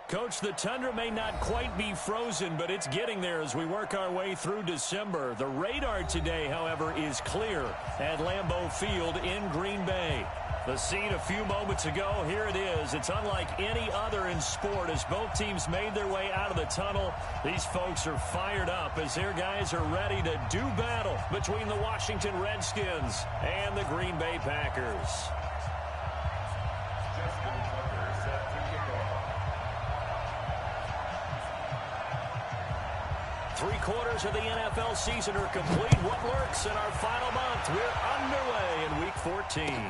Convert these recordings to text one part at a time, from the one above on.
Coach, the tundra may not quite be frozen, but it's getting there as we work our way through December. The radar today, however, is clear at Lambeau Field in Green Bay. The scene a few moments ago, here it is. It's unlike any other in sport as both teams made their way out of the tunnel. These folks are fired up as their guys are ready to do battle between the Washington Redskins and the Green Bay Packers. 3/4 of the NFL season are complete. What lurks in our final month? We're underway in Week 14.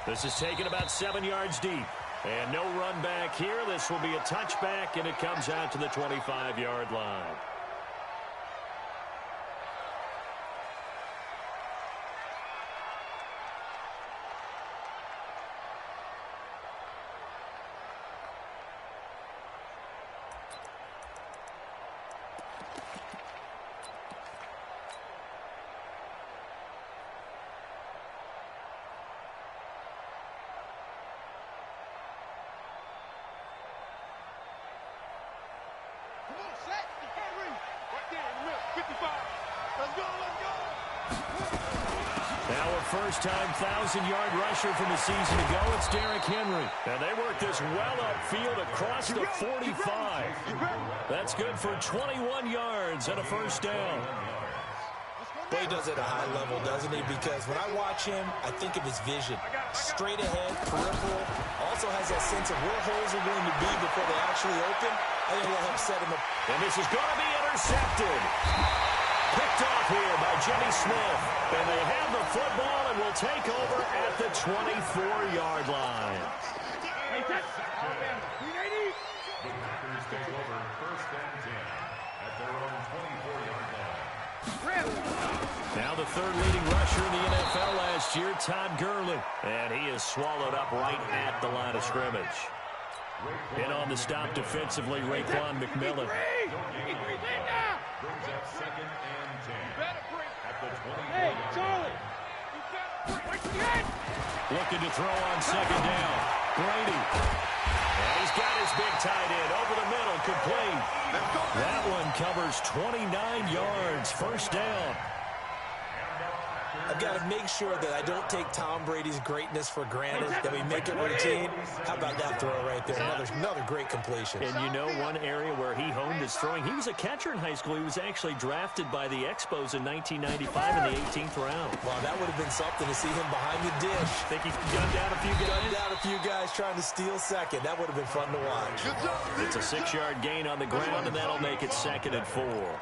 This is taken about 7 yards deep. And no run back here. This will be a touchback, and it comes out to the 25-yard line. Now a first-time 1,000-yard rusher from a season ago, it's Derrick Henry. And they work this well upfield across the 45. That's good for 21 yards and a first down. Well, he does it at a high level, doesn't he? Because when I watch him, I think of his vision. Straight ahead, peripheral. Also has that sense of where holes are going to be before they actually open. I think that'll help set him up. And this is going to be intercepted. Picked off here by Jimmy Smith. And they have the football and will take over at the 24-yard line. The Packers take over first and 10 at their own 24-yard line. Now the third leading rusher in the NFL last year, Todd Gurley. And he is swallowed up right at the line of scrimmage. In on the stop defensively, Raekwon McMillan. Brings up second and 10 at the 24-yard line. Looking to throw on second down. Brady. And he's got his big tight end over the middle, complete. That one covers 29 yards, first down. I've got to make sure that I don't take Tom Brady's greatness for granted, that we make it routine. How about that throw right there? Another great completion. And you know one area where he honed his throwing, he was a catcher in high school. He was actually drafted by the Expos in 1995 in the 18th round. Well, that would have been something to see him behind the dish. Think he gunned down a few guys? Gunned down a few guys trying to steal second. That would have been fun to watch. It's a 6-yard gain on the ground, and that'll make it 2nd and 4.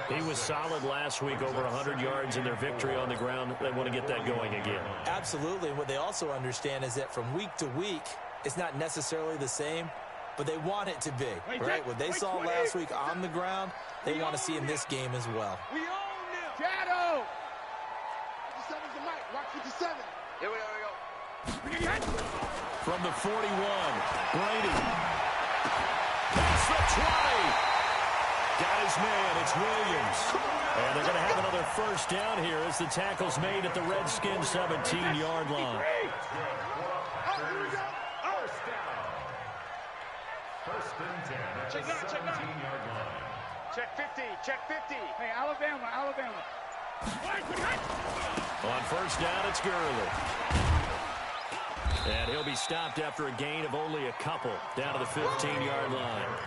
He was solid last week, over 100 yards in their victory on the ground. They want to get that going again. Absolutely. And what they also understand is that from week to week, it's not necessarily the same, but they want it to be, right? What they saw last week on the ground, they want to see in this game as well. We own them. Shadow. 57's the mic. Watch 57. Here we go. From the 41, Brady. Past the 20. Got his man, it's Williams. And they're going to have another first down here as the tackle's made at the Redskins 17-yard line. First and 10 at the 17-yard line. Check 50. Check 50. Hey, Alabama. On first down, it's Gurley. And he'll be stopped after a gain of only a couple down to the 15-yard line.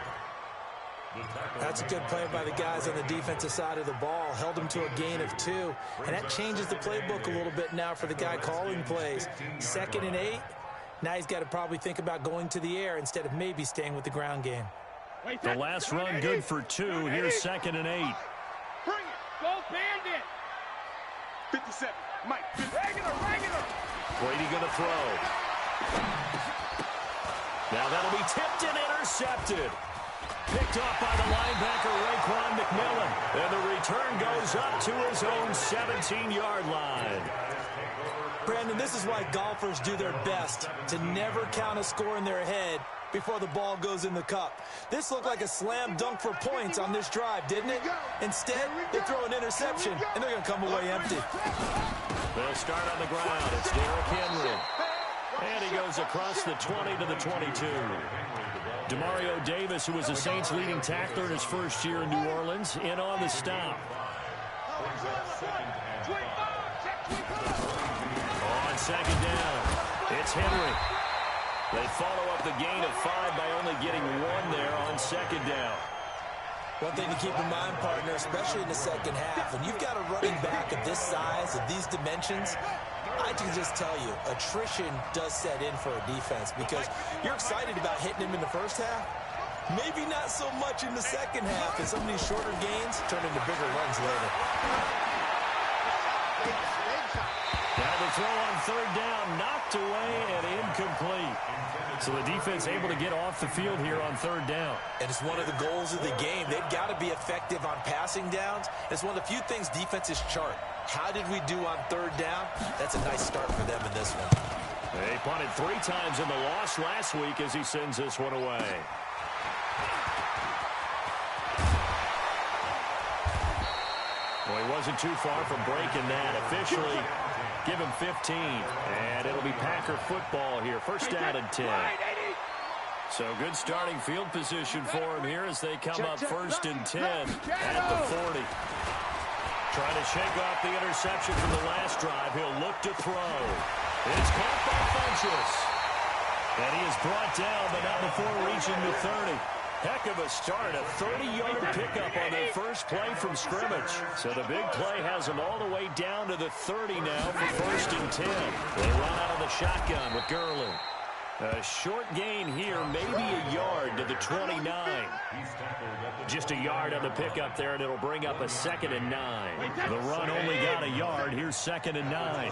That's a good play by the guys on the defensive side of the ball. Held him to a gain of 2. And that changes the playbook a little bit now for the guy calling plays. 2nd and 8. Now he's got to probably think about going to the air instead of maybe staying with the ground game. The last run good for 2. Here's 2nd and 8. Bring it. Go Bandit. 57. Mike. Regular. Brady going to throw. Now that'll be tipped and intercepted. Picked off by the linebacker, Raekwon McMillan. And the return goes up to his own 17-yard line. Brandon, this is why golfers do their best to never count a score in their head before the ball goes in the cup. This looked like a slam dunk for points on this drive, didn't it? Instead, they throw an interception, and they're going to come away empty. They'll start on the ground. It's Derrick Henry. And he goes across the 20 to the 22. Demario Davis, who was the Saints' leading tackler in his first year in New Orleans, in on the stop. On second down, it's Henry. They follow up the gain of 5 by only getting 1 there on second down. One thing to keep in mind, partner, especially in the second half, when you've got a running back of this size, of these dimensions, I can just tell you, attrition does set in for a defense because you're excited about hitting him in the first half. Maybe not so much in the second half, and some of these shorter gains turn into bigger runs later. Now the throw on third down, knocked away and incomplete. So the defense able to get off the field here on third down. And it's one of the goals of the game. They've got to be effective on passing downs. It's one of the few things defenses chart. How did we do on third down? That's a nice start for them in this one. They punted 3 times in the loss last week as he sends this one away. Well, he wasn't too far from breaking that. Officially, give him 15. And it'll be Packer football here. First down and 10. So good starting field position for him here as they come up first and 10 at the 40. Trying to shake off the interception from the last drive. He'll look to throw. It's caught by Funchess. And he is brought down, but not before reaching the 30. Heck of a start, a 30-yard pickup on their first play from scrimmage. So the big play has them all the way down to the 30 now for first and 10. They run out of the shotgun with Gurley. A short gain here, maybe a yard to the 29. Just a yard on the pickup there, and it'll bring up a 2nd and 9. The run only got a yard. Here's 2nd and 9.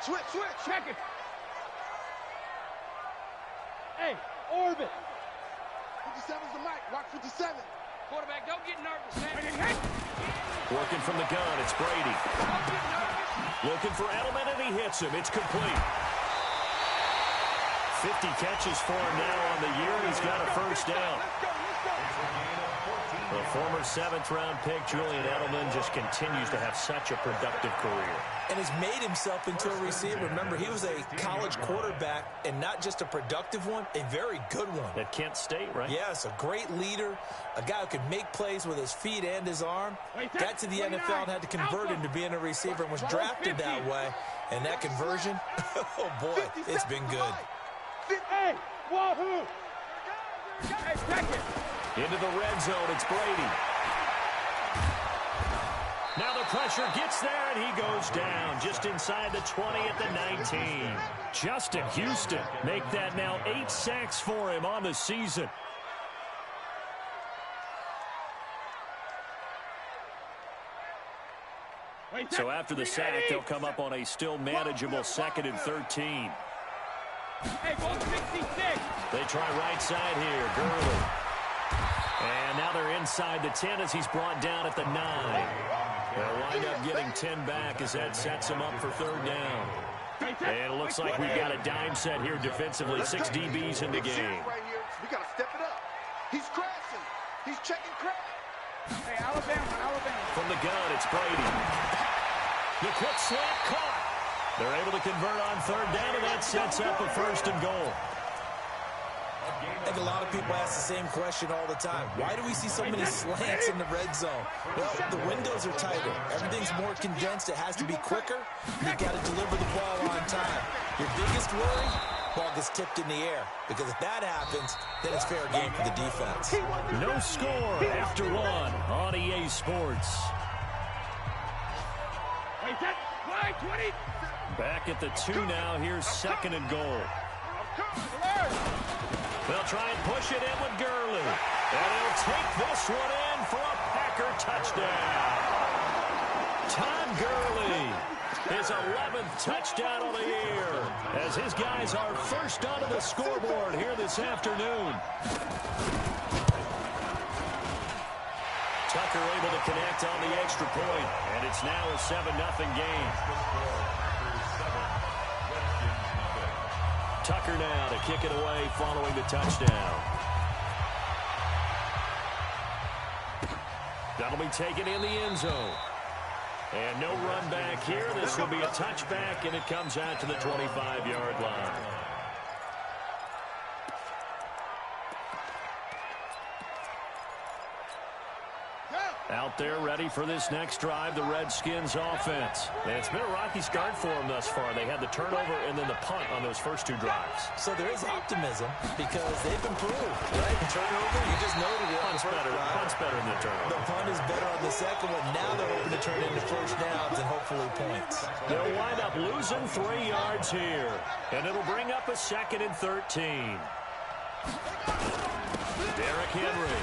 Switch, check it. Hey, orbit. 57's the mic. Watch 57. Quarterback, don't get nervous, man. Working from the gun, it's Brady. Looking for Edelman, and he hits him. It's complete. 50 catches for him now on the year. He's got a first down. The former 7th-round pick, Julian Edelman, just continues to have such a productive career. And has made himself into a receiver. Remember, he was a college quarterback, and not just a productive one, a very good one. At Kent State, right? Yes, a great leader, a guy who could make plays with his feet and his arm. Got to the NFL and had to convert into being a receiver and was drafted that way. And that conversion, oh boy, it's been good. Hey, wahoo! Hey, second. Into the red zone, it's Brady. Now the pressure gets there, and he goes down just inside the 20 at the 19. Justin Houston make that now 8 sacks for him on the season. So after the sack, they'll come up on a still manageable 2nd and 13. Hey, ball 66. They try right side here, Gurley. And now they're inside the 10 as he's brought down at the 9. They'll wind up getting 10 back as that sets them up for third down. And it looks like we've got a dime set here defensively. 6 DBs in the game. We got to step it up. He's crashing. He's checking crash. Hey, Alabama. From the gun, it's Brady. The quick slant caught. They're able to convert on third down, and that sets up a 1st and goal. I think a lot of people ask the same question all the time. Why do we see so many slants in the red zone? Well, the windows are tighter. Everything's more condensed. It has to be quicker. You've got to deliver the ball on time. Your biggest worry, ball gets tipped in the air. Because if that happens, then it's fair game for the defense. No score after 1 on EA Sports. Wait, that fly 20. Back at the 2 now. Here's 2nd and goal. They'll try and push it in with Gurley. And he'll take this one in for a Packer touchdown. Todd Gurley, his 11th touchdown of the year, as his guys are first onto the scoreboard here this afternoon. Tucker able to connect on the extra point, and it's now a 7-0 game. Tucker now to kick it away following the touchdown. That'll be taken in the end zone. And no run back here. This will be a touchback, and it comes out to the 25-yard line. Out there ready for this next drive, the Redskins offense. And it's been a rocky start for them thus far. They had the turnover and then the punt on those first two drives. So there is optimism because they've improved, right? The turnover, you just noted it. Punt's better than the turnover. The punt is better on the second one. Now they're hoping to turn it into first downs and hopefully points. They'll wind up losing 3 yards here. And it'll bring up a 2nd and 13. Derrick Henry.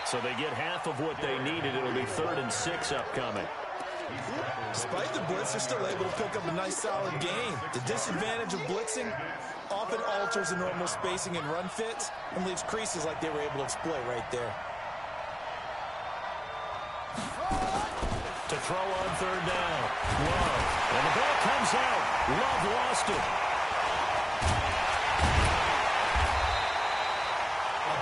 So they get half of what they needed. It'll be 3rd and 6 upcoming. Despite the blitz, they're still able to pick up a nice, solid gain. The disadvantage of blitzing often alters the normal spacing and run fits and leaves creases like they were able to exploit right there. To throw on 3rd down. Love. And the ball comes out. Love lost it.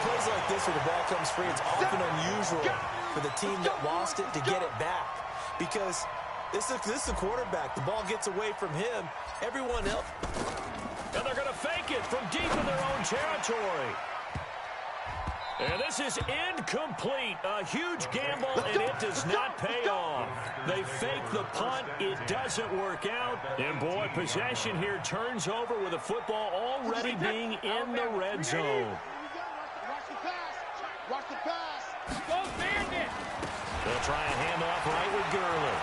Plays like this where the ball comes free, it's often unusual for the team that lost it to get it back because this is the quarterback. The ball gets away from him. Everyone else. And they're going to fake it from deep in their own territory. And this is incomplete. A huge gamble, and it does not pay off. They fake the punt. It doesn't work out. And, boy, possession here turns over with the football already being in the red zone. Watch the pass. Go Bandit. They'll try a handoff right with Gurley.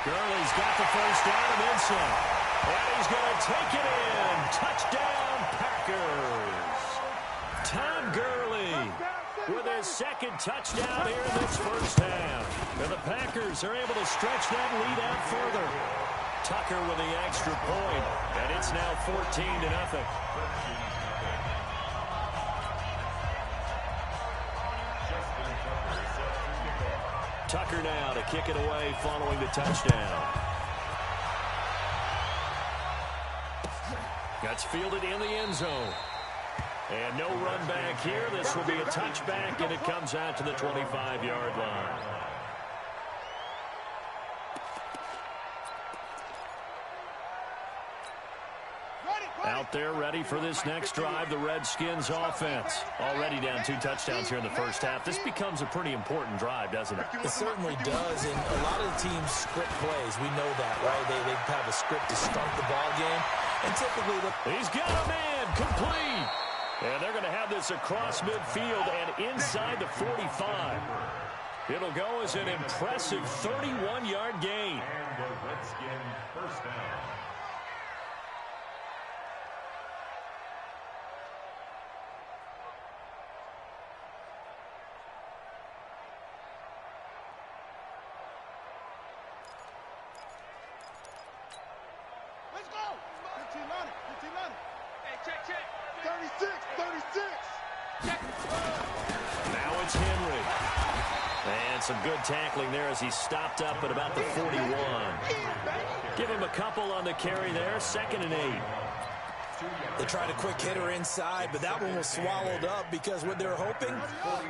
Gurley's got the first down and then some. And he's going to take it in. Touchdown, Packers. Todd Gurley with his 2nd touchdown here in this first half. And the Packers are able to stretch that lead out further. Tucker with the extra point, and it's now 14-0. Tucker now to kick it away following the touchdown. That's fielded in the end zone. And no run back here. This will be a touchback, and it comes out to the 25-yard line. Out there ready for this next drive, the Redskins offense. Already down 2 touchdowns here in the first half. This becomes a pretty important drive, doesn't it? It certainly does, and a lot of the teams script plays. We know that, right? They have a script to start the ball game, and typically He's got a man, complete. And they're going to have this across midfield and inside the 45. It'll go as an impressive 31-yard gain. And the Redskin first down. Let's go. 15 running. Hey, check. 36. Check. Now it's Henry. And some good tackling there as he stopped up at about the 41. Give him a couple on the carry there. 2nd and 8. they tried a quick hitter inside, but that one was swallowed up because what they're hoping,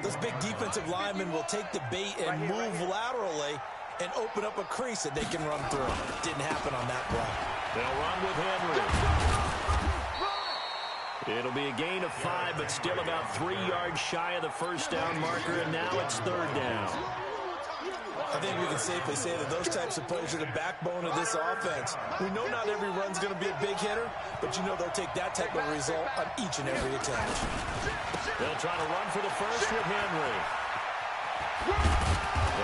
those big defensive linemen will take the bait and move laterally and open up a crease that they can run through. Didn't happen on that play. They'll run with Henry. It'll be a gain of 5, but still about 3 yards shy of the first down marker, and now it's 3rd down. I think we can safely say that those types of plays are the backbone of this offense. We know not every run's going to be a big hitter, but you know they'll take that type of result on each and every attempt. They'll try to run for the first with Henry.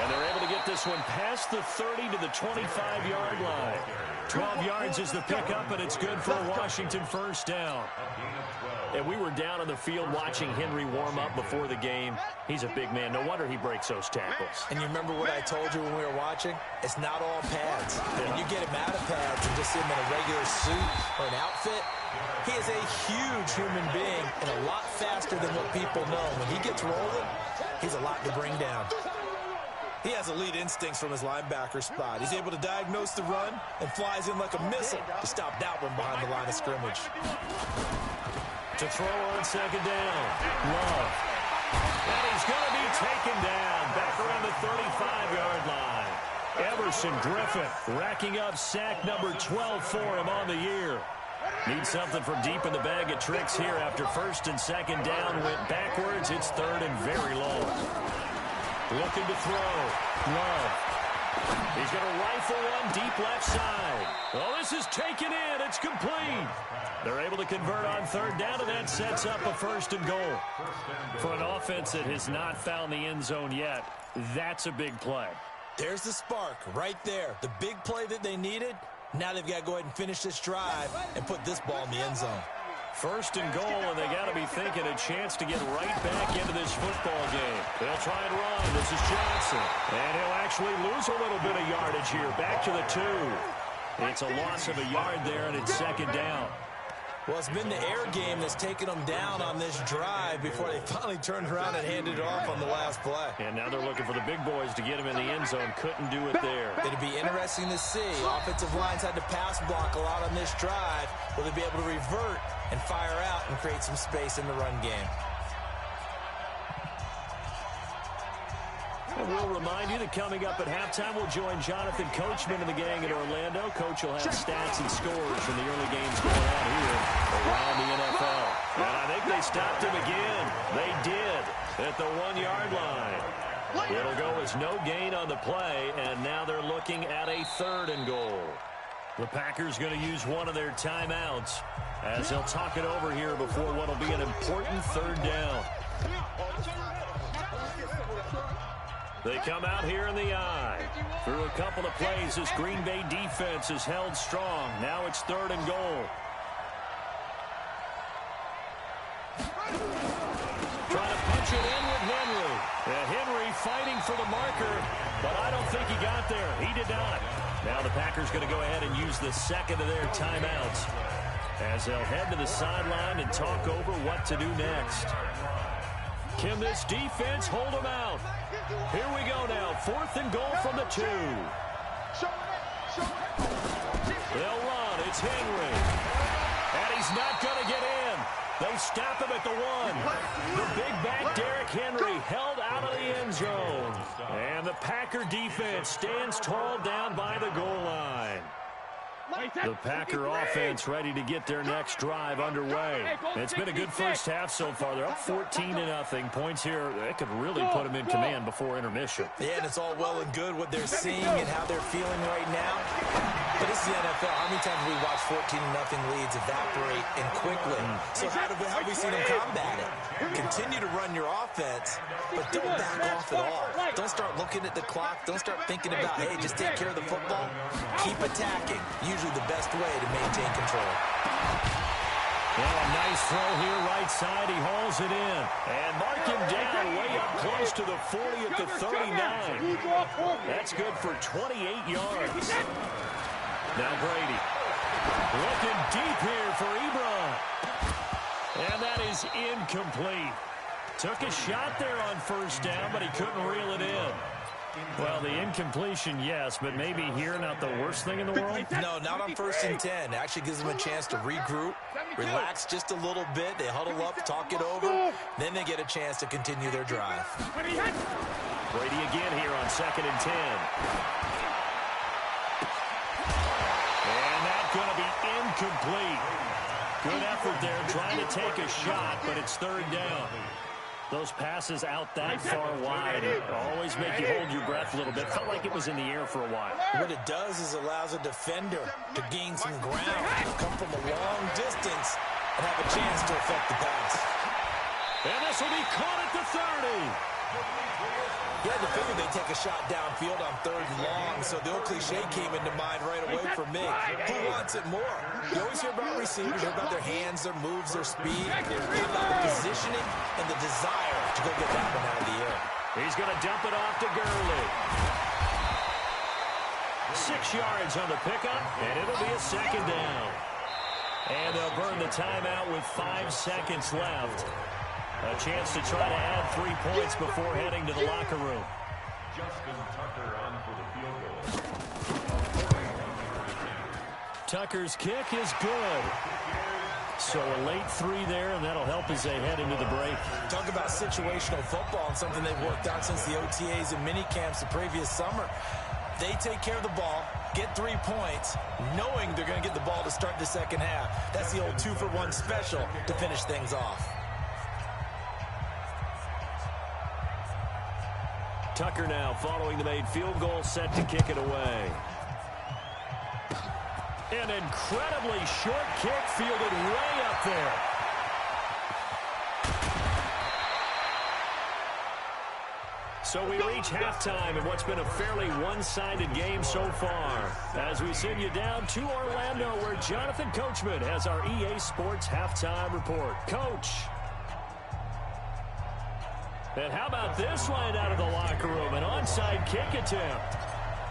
And they're able to get this one past the 30 to the 25-yard line. 12 yards is the pickup, and it's good for a Washington first down. And we were down on the field watching Henry warm up before the game. He's a big man. No wonder he breaks those tackles. And you remember what I told you when we were watching? It's not all pads. When you get him out of pads and just see him in a regular suit or an outfit, he is a huge human being and a lot faster than what people know. When he gets rolling, he's a lot to bring down. He has elite instincts from his linebacker spot. He's able to diagnose the run and flies in like a missile to stop that one behind the line of scrimmage. To throw on second down. Love. And he's going to be taken down back around the 35-yard line. Everson Griffin racking up sack number 12 for him on the year. Needs something from deep in the bag of tricks here after first and second down went backwards. It's 3rd and very long. Looking to throw. Love. He's going to rifle one deep left side. Oh, this is taken in. It's complete. They're able to convert on third down, and that sets up a 1st and goal. For an offense that has not found the end zone yet, that's a big play. There's the spark right there. The big play that they needed. Now they've got to go ahead and finish this drive and put this ball in the end zone. 1st and goal, and they got to be thinking a chance to get right back into this football game. They'll try and run. This is Johnson. And he'll actually lose a little bit of yardage here. Back to the 2. It's a loss of a yard there, and it's 2nd down. Well, it's been the air game that's taken them down on this drive before they finally turned around and handed it off on the last play. And now they're looking for the big boys to get him in the end zone. Couldn't do it there. It'd be interesting to see. Offensive lines had to pass block a lot on this drive. Will they be able to revert and fire out and create some space in the run game? And we'll remind you that coming up at halftime, we'll join Jonathan Coachman and the gang in Orlando. Coach will have stats and scores from the early games going on here around the NFL. And I think they stopped him again. They did at the 1-yard line. It'll go as no gain on the play, and now they're looking at a 3rd and goal. The Packers going to use one of their timeouts as they'll talk it over here before what will be an important 3rd down. They come out here in the eye. Through a couple of plays, this Green Bay defense is held strong. Now it's 3rd and goal. Trying to punch it in with Henry. Henry fighting for the marker, but I don't think he got there. He did not. Now the Packers going to go ahead and use the 2nd of their timeouts as they'll head to the sideline and talk over what to do next. Can this defense hold them out? Here we go now. 4th and goal from the 2. They'll run. It's Henry. And he's not going to get in. They stop him at the 1. The big back Derrick Henry held out of the end zone. And the Packer defense stands tall down by the goal line. The Packer offense ready to get their next drive underway. It's been a good first half so far. They're up 14-0. Points here, that could really put them in command before intermission. Yeah, and it's all well and good what they're seeing and how they're feeling right now. But this is the NFL. How many times have we watched 14-0 leads evaporate and quickly? So how have we seen them combat it? Continue to run your offense, but don't back off at all. Don't start looking at the clock. Don't start thinking about, hey, just take care of the football. Keep attacking. Usually the best way to maintain control. Well, a nice throw here, right side. He hauls it in. And mark him down way up close to the 40 at the 39. That's good for 28 yards. Now Brady. Looking deep here for Ebron. And that is incomplete. Took a shot there on 1st down, but he couldn't reel it in. Well, the incompletion, yes, but maybe here not the worst thing in the world? No, not on 1st and 10. It actually gives them a chance to regroup, relax just a little bit. They huddle up, talk it over. Then they get a chance to continue their drive. Brady again here on 2nd and 10. And that's going to be incomplete. Good effort there trying to take a shot, but it's 3rd down. Those passes out that far wide always make you hold your breath a little bit. Felt like it was in the air for a while. What it does is allows a defender to gain some ground, come from a long distance, and have a chance to affect the pass. And this will be caught at the 30. Yeah, the figure they take a shot downfield on 3rd and long, so the old cliche came into mind right away for me. Who wants it more? You always hear about receivers, hear about their hands, their moves, their speed. How about the positioning and the desire to go get that one out of the air? He's going to dump it off to Gurley. 6 yards on the pickup, and it'll be a 2nd down. And they'll burn the timeout with 5 seconds left. A chance to try to add 3 points before heading to the locker room. Justin Tucker on for the field goal. Tucker's kick is good. So a late 3 there, and that'll help as they head into the break. Talk about situational football and something they've worked out since the OTAs and mini camps the previous summer. They take care of the ball, get 3 points, knowing they're going to get the ball to start the second half. That's the old 2-for-1 special to finish things off. Tucker now following the made field goal, set to kick it away. An incredibly short kick fielded way up there. So we reach halftime in what's been a fairly one-sided game so far. As we send you down to Orlando, where Jonathan Coachman has our EA Sports halftime report. Coach. And how about this line out of the locker room? An onside kick attempt.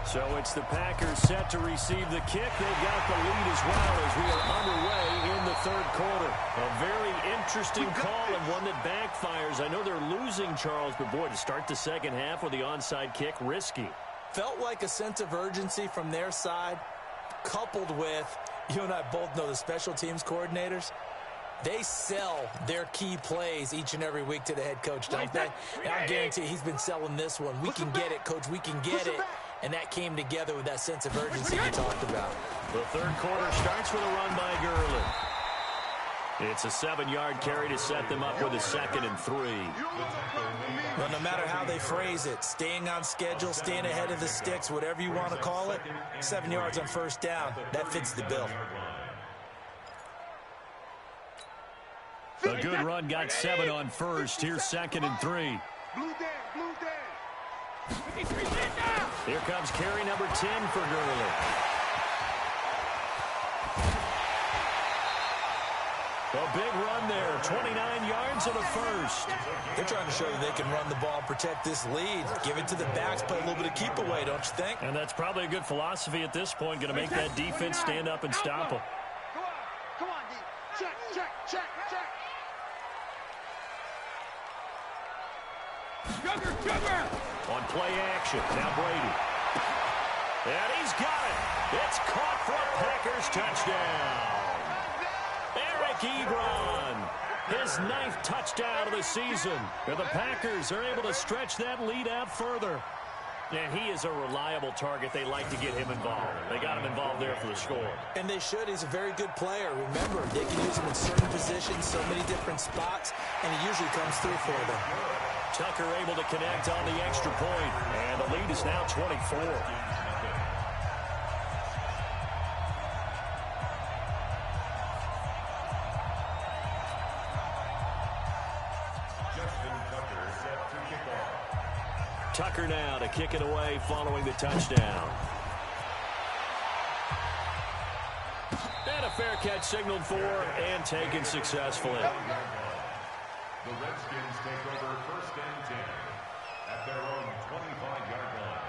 So it's the Packers set to receive the kick. They've got the lead as well as we are underway in the third quarter. A very interesting call and one that backfires. I know they're losing, Charles, but boy, to start the second half with the onside kick, risky. Felt like a sense of urgency from their side, coupled with, you and I both know the special teams coordinators. They sell their key plays each and every week to the head coach, don't they? And I guarantee he's been selling this one. We can get it, coach. We can get it. And that came together with that sense of urgency you talked about. The third quarter starts with a run by Gurley. It's a 7-yard carry to set them up with a 2nd and 3. Well, no matter how they phrase it, staying on schedule, staying ahead of the sticks, whatever you want to call it, 7 yards on first down, that fits the bill. A good run got 7 on first. Here's 2nd and 3. Here comes carry number 10 for Gurley. A big run there, 29 yards and a first. They're trying to show that they can run the ball, protect this lead, give it to the backs, play a little bit of keep away, don't you think? And that's probably a good philosophy at this point, going to make that defense stand up and stop them. Come on, D. Check. Sugar! On play action, now Brady. And he's got it. It's caught for a Packers touchdown. Eric Ebron, his 9th touchdown of the season. And the Packers are able to stretch that lead out further. And he is a reliable target. They like to get him involved. They got him involved there for the score. And they should. He's a very good player. Remember, they can use him in certain positions, so many different spots, and he usually comes through for them. Tucker able to connect on the extra point, and the lead is now 24. Tucker now to kick it away following the touchdown. And a fair catch signaled for and taken successfully. The Redskins take over 1st and 10 at their own 25-yard line.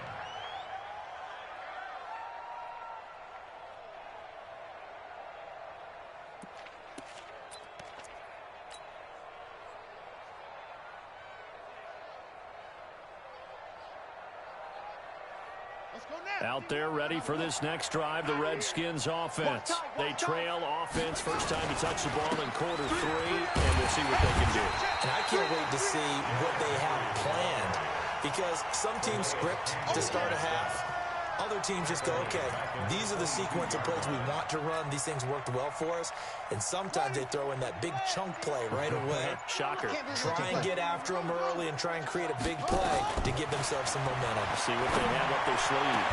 Out there ready for this next drive, the Redskins offense. They trail offense, first time to touch the ball in quarter 3, and we'll see what they can do. And I can't wait to see what they have planned, because some teams script to start a half. Other teams just go, okay, these are the sequence of plays we want to run. These things worked well for us. And sometimes they throw in that big chunk play right away. Shocker. Try and get after them early and try and create a big play to give themselves some momentum. See what they have up their sleeve.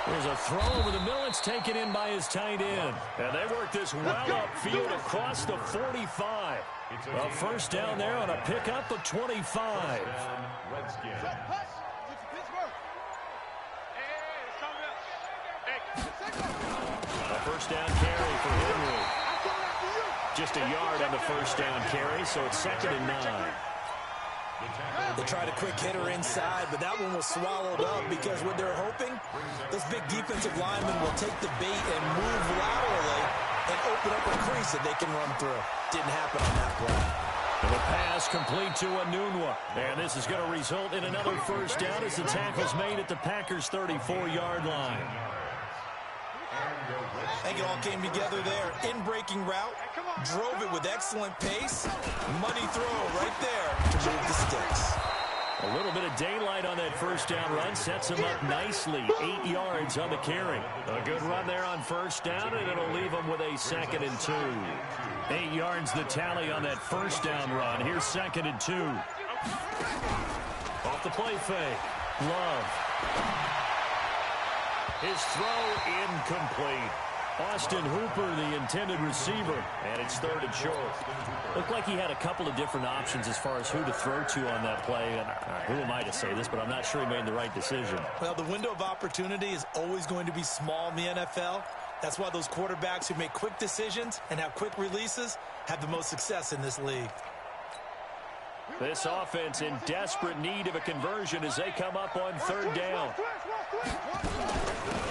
There's a throw over the middle. It's taken in by his tight end. And they work this well upfield across the 45. A first down there on a pickup of 25. Redskins. A first down carry for Henry. Just a yard on the first down carry, so it's 2nd and 9. They tried a quick hitter inside, but that one was swallowed up because what they're hoping, those big defensive linemen will take the bait and move laterally and open up a crease that they can run through. Didn't happen on that play. And the pass complete to Enunwa. And this is going to result in another first down as the tackle's made at the Packers' 34-yard line. I think it all came together there. In-breaking route, drove it with excellent pace. Money throw right there to move the sticks. A little bit of daylight on that first down run sets him up nicely. 8 yards on the carry. A good run there on first down, and it'll leave him with a 2nd and 2. 8 yards the tally on that first down run. Here's 2nd and 2. Off the play fake. Love. His throw incomplete. Austin Hooper, the intended receiver, and it's 3rd and short. Looked like he had a couple of different options as far as who to throw to on that play. And who am I to say this, but I'm not sure he made the right decision. Well, the window of opportunity is always going to be small in the NFL. That's why those quarterbacks who make quick decisions and have quick releases have the most success in this league. This offense in desperate need of a conversion as they come up on 3rd down.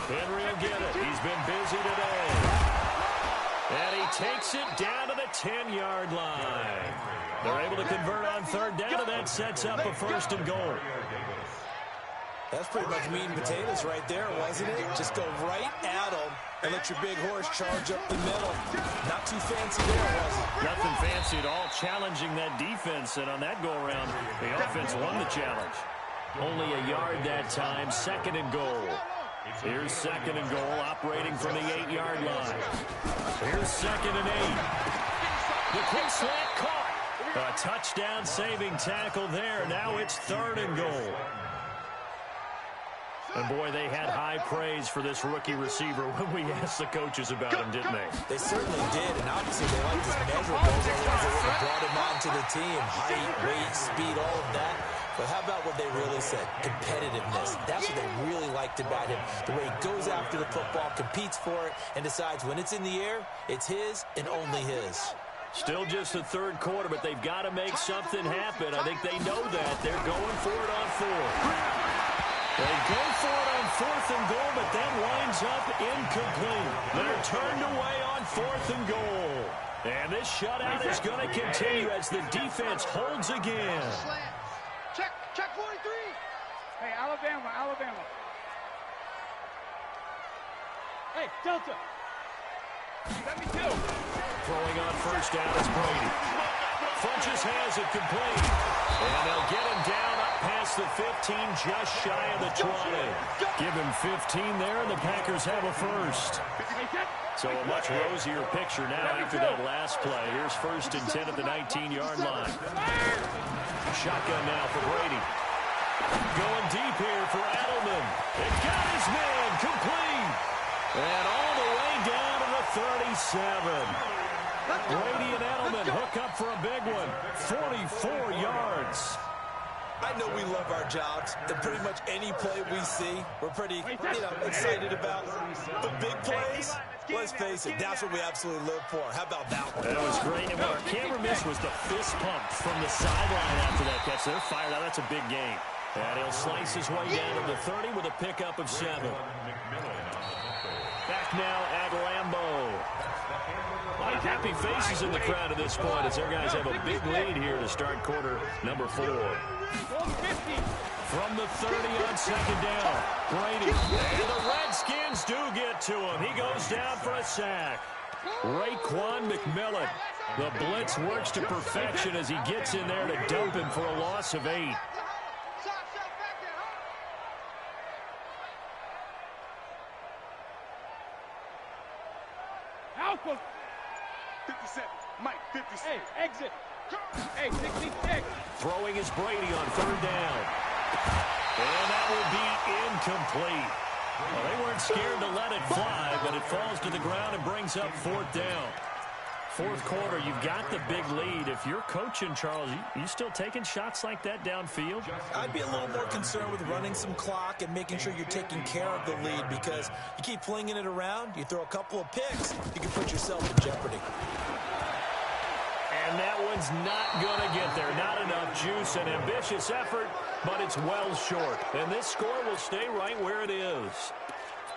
Henry will get it. He's been busy today. And he takes it down to the 10-yard line. They're able to convert on 3rd down, and that sets up a 1st and goal. That's pretty much meat and potatoes right there, wasn't it? Just go right at them and let your big horse charge up the middle. Not too fancy there, was it? Nothing fancy at all, challenging that defense. And on that go-around, the offense won the challenge. Only a yard that time, 2nd and goal. Here's 2nd and goal, operating from the 8-yard line. Here's 2nd and 8. The quick slant caught. A touchdown-saving tackle there. Now it's 3rd and goal. And, boy, they had high praise for this rookie receiver when we asked the coaches about him, didn't they? They certainly did, and obviously they liked his measurables. Otherwise, they would have brought him onto the team. Height, weight, speed, all of that. But how about what they really said? Competitiveness. That's what they really liked about him. The way he goes after the football, competes for it, and decides when it's in the air, it's his and only his. Still just the 3rd quarter, but they've got to make something happen. I think they know that. They're going for it on 4th. They go for it on 4th and goal, but that winds up incomplete. They're turned away on 4th and goal. And this shutout is going to continue as the defense holds again. Check 43. Hey, Alabama. Hey, Delta. Let me do. Throwing on 1st down is Brady. Funches has it complete. And they'll get him down up past the 15, just shy of the 20. Give him 15 there, and the Packers have a 1st. So a much rosier picture now after that last play. Here's 1st and 10 at the 19-yard line. Shotgun now for Brady. Going deep here for Edelman. And got his man complete. And all the way down to the 37. Brady and Edelman hook up for a big one. 44 yards. I know we love our jobs, and pretty much any play we see, we're pretty, excited about. But big plays, let's face it, that's what we absolutely live for. How about that one? That was great. And what our camera missed was the fist pump from the sideline after that catch. They're fired out. That's a big game. And he'll slice his way down to the 30 with a pickup of 7. Back now at Lambeau. A lot of happy faces in the crowd at this point as their guys have a big lead here to start quarter number 4. From the 30 on 2nd down, Brady. And the Redskins do get to him. He goes down for a sack. Raekwon McMillan. The blitz works to perfection as he gets in there to dump him for a loss of 8. Alpha. 57. Mike, 56. Hey, exit. Hey, 66. Throwing is Brady on 3rd down. And that will be incomplete. Well, they weren't scared to let it fly, but it falls to the ground and brings up 4th down. 4th quarter, you've got the big lead. If you're coaching, Charles, you still taking shots like that downfield? I'd be a little more concerned with running some clock and making sure you're taking care of the lead, because you keep flinging it around, you throw a couple of picks, you can put yourself in jeopardy. And that one's not going to get there. Not enough juice. An ambitious effort, but it's well short. And this score will stay right where it is.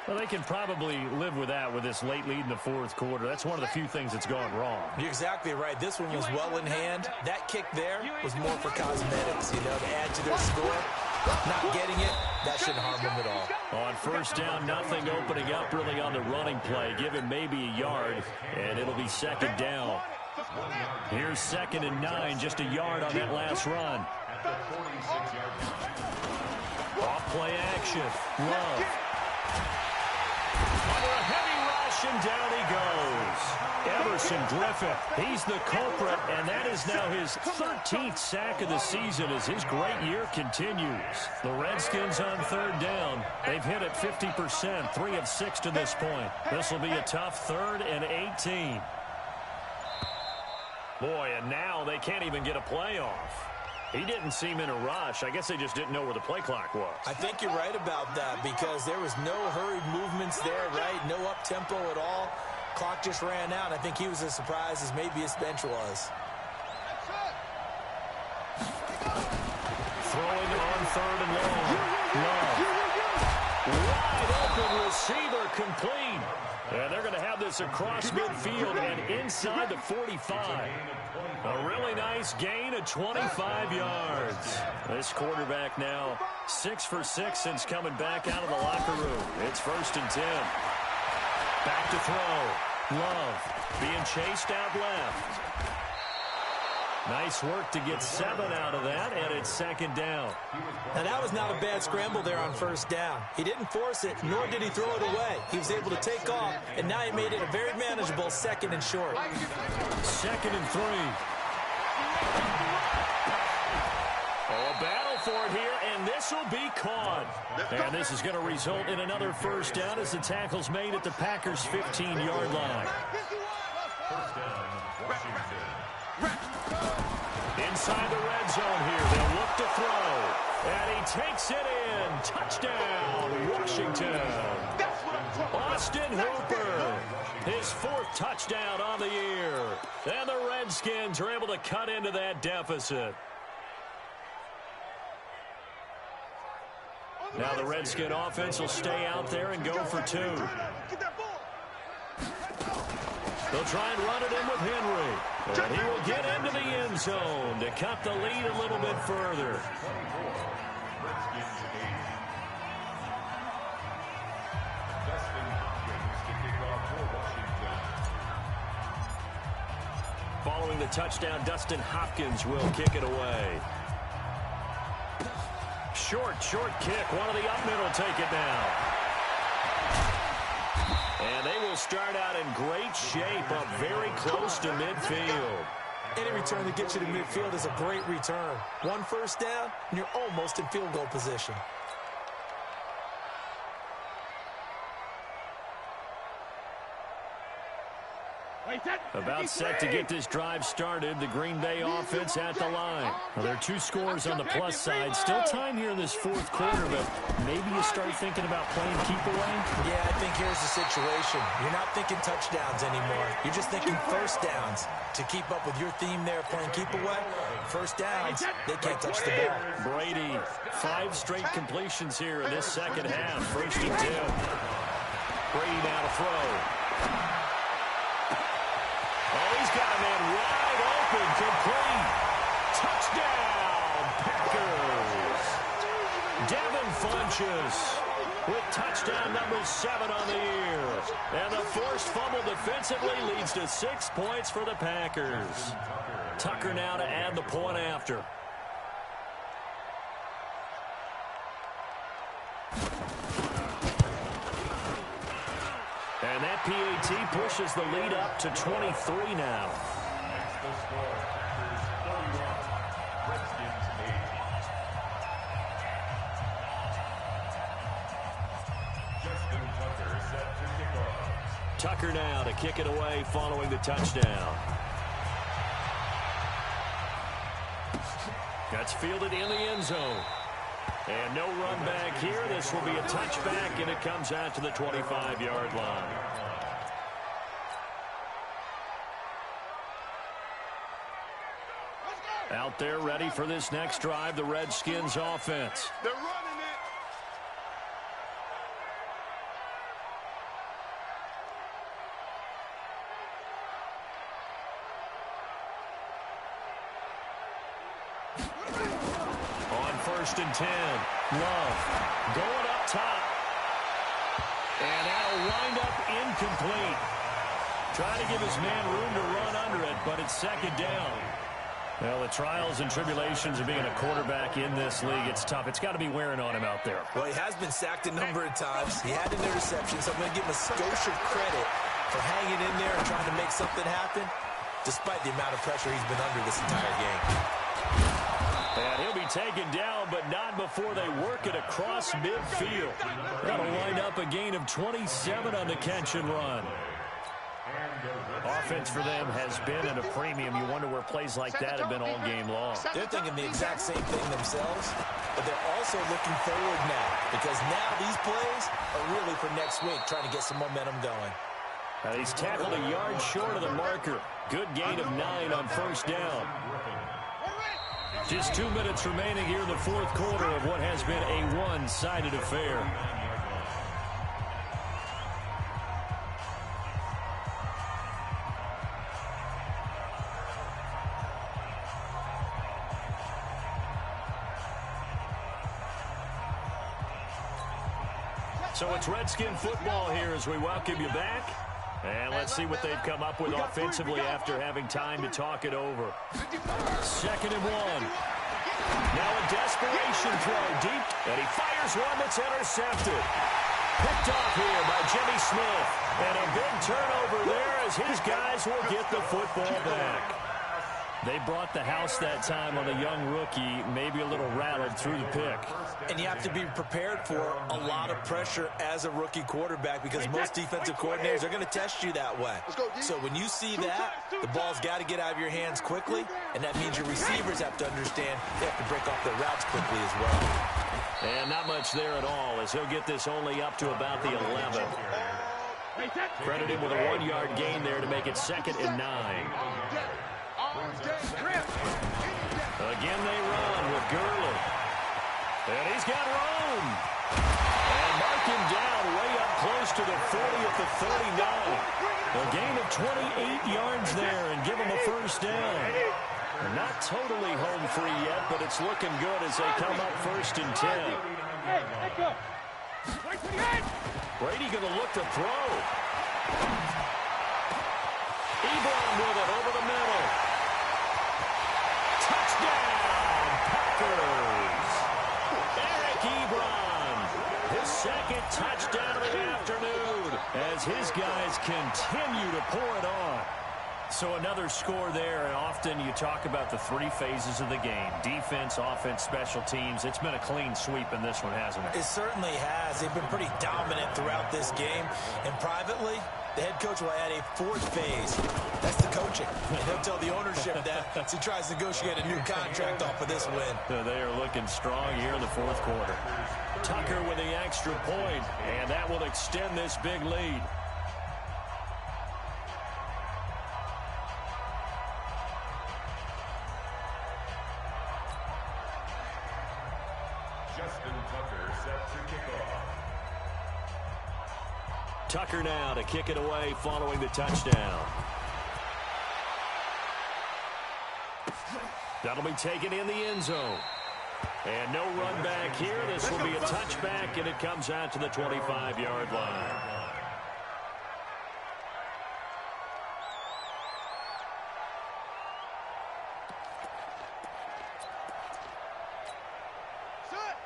Well, they can probably live with that with this late lead in the 4th quarter. That's one of the few things that's gone wrong. You're exactly right. This one was well in hand. That kick there was more for cosmetics, to add to their score. Not getting it, that shouldn't harm them at all. On 1st down, nothing opening up really on the running play. Give him maybe a yard, and it'll be 2nd down. Here's 2nd and 9, just a yard on that last run. Off play action. Love. Under a heavy rush, and down he goes. Everson Griffin, he's the culprit, and that is now his 13th sack of the season as his great year continues. The Redskins on third down. They've hit it 50%, 3 of 6 to this point. This will be a tough 3rd and 18. Boy, and now they can't even get a play off. He didn't seem in a rush. I guess they just didn't know where the play clock was. I think you're right about that because there was no hurried movements there, right? No up-tempo at all. Clock just ran out. I think he was as surprised as maybe his bench was. Throwing on 3rd and long. Love. Wide open receiver complete. And they're going to have this across midfield and inside the 45. A really nice gain of 25 yards. This quarterback now 6 for 6 since coming back out of the locker room. It's 1st and 10. Back to throw. Love being chased out left. Nice work to get 7 out of that, and it's 2nd down. Now, that was not a bad scramble there on 1st down. He didn't force it, nor did he throw it away. He was able to take off, and now he made it a very manageable 2nd and short. 2nd and 3. Oh, a battle for it here, and this will be caught. And this is going to result in another 1st down as the tackle's made at the Packers' 15-yard line. 1st down, Washington. Inside the red zone here. They'll look to throw. And he takes it in. Touchdown, Washington. Austin Hooper. His 4th touchdown on the year. And the Redskins are able to cut into that deficit. Now the Redskin offense will stay out there and go for 2. They'll try and run it in with Henry. And he will get into the end zone to cut the lead a little bit further. Following the touchdown, Dustin Hopkins will kick it away. Short kick. One of the up middle take it down. And they will start out in great shape, up very close to midfield. Any return that gets you to midfield is a great return. 1 1st down, and you're almost in field goal position. About set to get this drive started. The Green Bay offense at the line. Well, there are 2 scores on the plus side. Still time here in this 4th quarter, but maybe you start thinking about playing keep away? Yeah, I think here's the situation. You're not thinking touchdowns anymore. You're just thinking 1st downs. To keep up with your theme there, playing keep away, 1st downs, they can't touch the ball. Brady, 5 straight completions here in this 2nd half. 1st and 10. Brady now to throw. Oh, he's got a man wide open, complete. Touchdown, Packers. Devin Funchess with touchdown number 7 on the year. And the forced fumble defensively leads to 6 points for the Packers. Tucker now to add the point after. And that PAT pushes the lead up to 23 now. Next the score, Packers 31, Redskins 8. Justin Tucker set to kick off. Tucker now to kick it away following the touchdown. That's fielded in the end zone. And no run back here. This will be a touchback, and it comes out to the 25-yard line. Out there ready for this next drive, the Redskins offense. They're running it. On 1st and 10, Love going up top. And that'll wind up incomplete. Trying to give his man room to run under it, but it's 2nd down. Well, the trials and tribulations of being a quarterback in this league, it's tough. It's got to be wearing on him out there. Well, he has been sacked a number of times. He had an interception, so I'm going to give him a skosh of credit for hanging in there and trying to make something happen, despite the amount of pressure he's been under this entire game. And he'll be taken down, but not before they work it across midfield. That'll wind up a gain of 27 on the catch and run. Offense for them has been at a premium. You wonder where plays like that have been all game long. They're thinking the exact same thing themselves, but they're also looking forward now, because now these plays are really for next week, trying to get some momentum going. Now he's tackled a yard short of the marker. Good gain of 9 on first down. Just 2 minutes remaining here in the fourth quarter of what has been a one-sided affair. So it's Redskin football here as we welcome you back. And let's see what they've come up with offensively after having time to talk it over. 2nd and 1. Now a desperation throw deep, and he fires one that's intercepted. Picked off here by Jimmy Smith. And a big turnover there as his guys will get the football back. They brought the house that time on the young rookie, maybe a little rattled through the pick. And you have to be prepared for a lot of pressure as a rookie quarterback, because most defensive coordinators are going to test you that way. So when you see that, the ball's got to get out of your hands quickly, and that means your receivers have to understand they have to break off their routes quickly as well. And not much there at all, as he'll get this only up to about the 11. Credit him with a 1-yard gain there to make it 2nd and 9. Again they run with Gurley. And he's got room. And mark him down way up close to the 40 at the 39. A gain of 28 yards there and give him a first down. They're not totally home free yet, but it's looking good as they come up 1st and 10. Brady going to look to throw. Ebron with it over the middle. Touchdown, Packers. Eric Ebron, his 2nd touchdown of the afternoon as his guys continue to pour it on. So another score there, and often you talk about the 3 phases of the game. Defense, offense, special teams. It's been a clean sweep in this one, hasn't it? It certainly has. They've been pretty dominant throughout this game. And privately, the head coach will add a 4th phase. That's the coaching. And he'll tell the ownership that as he tries to negotiate a new contract off of this win. They are looking strong here in the fourth quarter. Tucker with the extra point, and that will extend this big lead. Justin Tucker set to kick off. Tucker now to kick it away following the touchdown. That'll be taken in the end zone. And no run back here. This will be a touchback, and it comes out to the 25-yard line.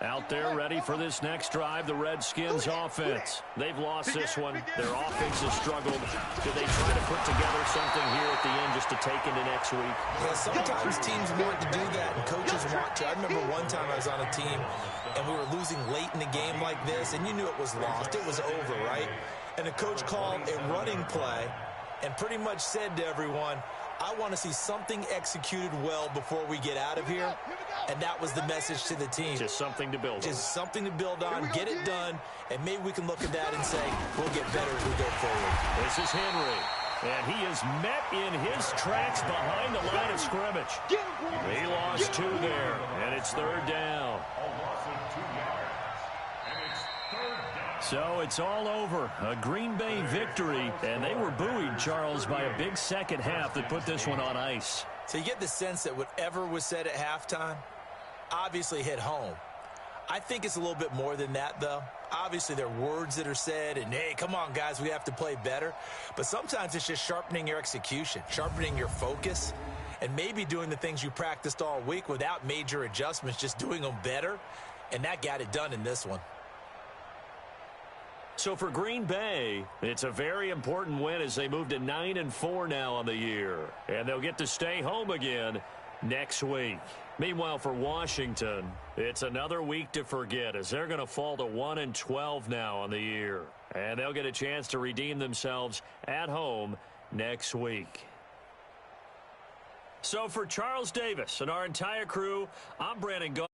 Out there ready for this next drive, the Redskins offense. They've lost this one. Their offense has struggled. Do they try to put together something here at the end just to take into next week? Yeah, sometimes teams want to do that, and coaches want to. I remember one time I was on a team, and we were losing late in the game like this, and you knew it was lost. It was over, right? And the coach called a running play and pretty much said to everyone, I want to see something executed well before we get out of here. And that was the message to the team. Just something to build on. Just something to build on, get it done, and maybe we can look at that and say, we'll get better as we go forward. This is Henry. And he is met in his tracks behind the line of scrimmage. He lost 2 there, and it's 3rd down. So it's all over. A Green Bay victory, and they were buoyed, Charles, by a big second half that put this one on ice. So you get the sense that whatever was said at halftime obviously hit home. I think it's a little bit more than that, though. Obviously, there are words that are said, and, hey, come on, guys, we have to play better. But sometimes it's just sharpening your execution, sharpening your focus, and maybe doing the things you practiced all week without major adjustments, just doing them better, and that got it done in this one. So for Green Bay, it's a very important win as they move to 9-4 now on the year. And they'll get to stay home again next week. Meanwhile, for Washington, it's another week to forget as they're going to fall to 1-12 now on the year. And they'll get a chance to redeem themselves at home next week. So for Charles Davis and our entire crew, I'm Brandon Gaudin.